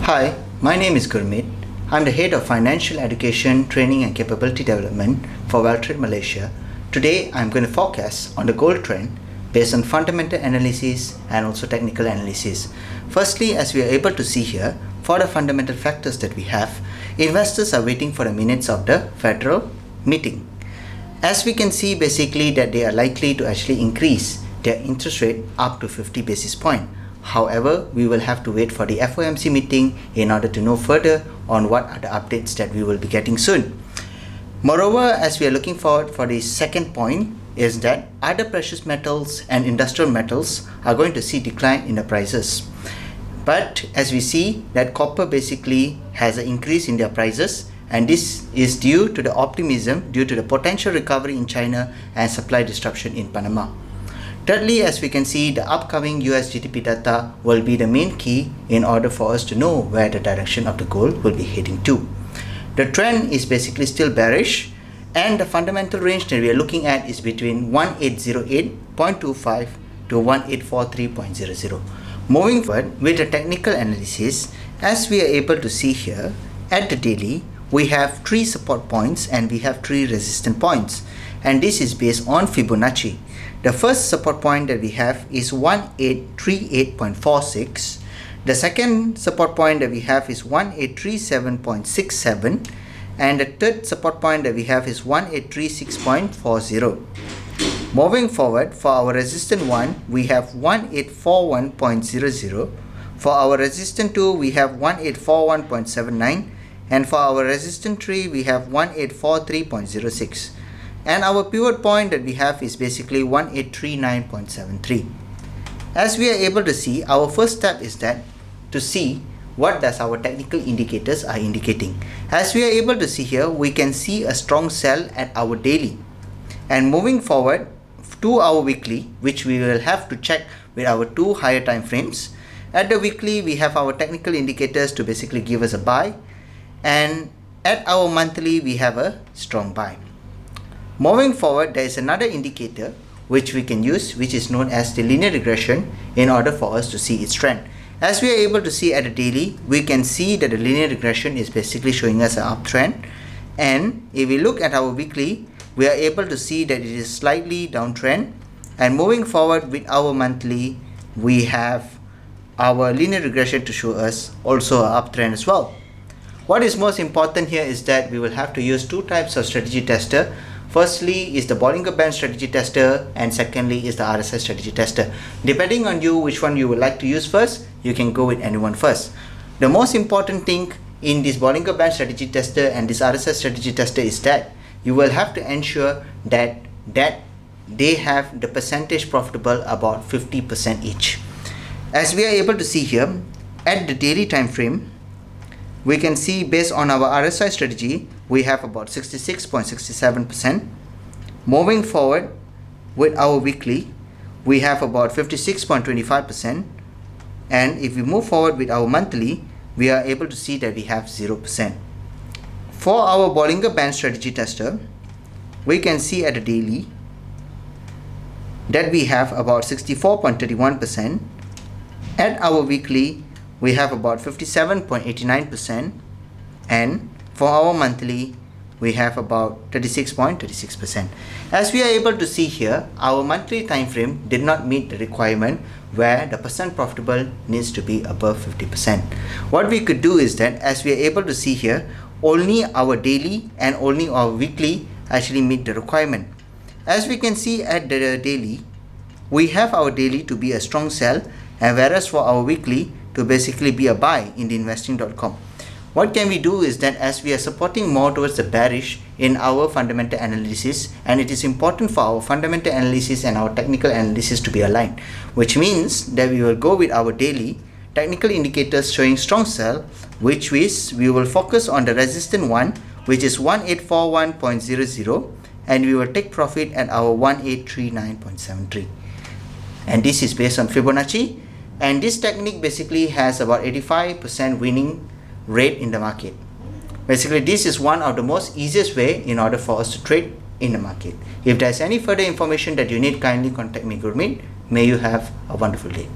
Hi, my name is Gurmeet. I'm the head of Financial Education, Training and Capability Development for WealthTrade Malaysia. Today, I'm going to forecast on the gold trend based on fundamental analysis and also technical analysis. Firstly, as we are able to see here, for the fundamental factors that we have, investors are waiting for the minutes of the Federal meeting. As we can see basically that they are likely to actually increase their interest rate up to 50 basis points. However, we will have to wait for the FOMC meeting in order to know further on what are the updates that we will be getting soon. Moreover, as we are looking forward for the second point is that other precious metals and industrial metals are going to see decline in the prices. But as we see that copper basically has an increase in their prices, and this is due to the optimism due to the potential recovery in China and supply disruption in Panama. Thirdly, as we can see, the upcoming US GDP data will be the main key in order for us to know where the direction of the gold will be heading to. The trend is basically still bearish, and the fundamental range that we are looking at is between 1808.25 to 1843.00. Moving forward with the technical analysis, as we are able to see here, at the daily, we have 3 support points and we have 3 resistance points, and this is based on Fibonacci. The first support point that we have is 1838.46. The second support point that we have is 1837.67, and the third support point that we have is 1836.40. Moving forward, for our resistance 1, we have 1841.00. For our resistance 2, we have 1841.79, and for our resistance 3, we have 1843.06. And our pivot point that we have is basically 1839.73. As we are able to see, our first step is that to see what does our technical indicators are indicating. As we are able to see here, we can see a strong sell at our daily. And moving forward to our weekly, which we will have to check with our 2 higher time frames. At the weekly, we have our technical indicators to basically give us a buy. And at our monthly, we have a strong buy. Moving forward, there is another indicator which we can use, which is known as the linear regression, in order for us to see its trend. As we are able to see at the daily, we can see that the linear regression is basically showing us an uptrend. And if we look at our weekly, we are able to see that it is slightly downtrend. And moving forward with our monthly, we have our linear regression to show us also an uptrend as well. What is most important here is that we will have to use 2 types of strategy tester. Firstly is the Bollinger Band strategy tester, and secondly is the RSI strategy tester. Depending on you which one you would like to use first, you can go with anyone first. The most important thing in this Bollinger Band strategy tester and this RSI strategy tester is that you will have to ensure that they have the percentage profitable about 50% each. As we are able to see here, at the daily time frame, we can see based on our RSI strategy, we have about 66.67%. Moving forward with our weekly, we have about 56.25%. And if we move forward with our monthly, we are able to see that we have 0%. For our Bollinger Band strategy tester, we can see at the daily that we have about 64.31%. At our weekly, we have about 57.89%, and for our monthly, we have about 36.36%. As we are able to see here, our monthly time frame did not meet the requirement where the percent profitable needs to be above 50%. What we could do is that, as we are able to see here, only our daily and only our weekly actually meet the requirement. As we can see at the daily, we have our daily to be a strong sell, and whereas for our weekly to basically be a buy in the investing.com. What can we do is that, as we are supporting more towards the bearish in our fundamental analysis, and it is important for our fundamental analysis and our technical analysis to be aligned, which means that we will go with our daily technical indicators showing strong sell, which is we will focus on the resistance 1, which is 1841.00, and we will take profit at our 1839.73. And this is based on Fibonacci. And this technique basically has about 85% winning rate in the market. Basically, this is one of the most easiest way in order for us to trade in the market. If there's any further information that you need, kindly contact me, Gurmeet. May you have a wonderful day.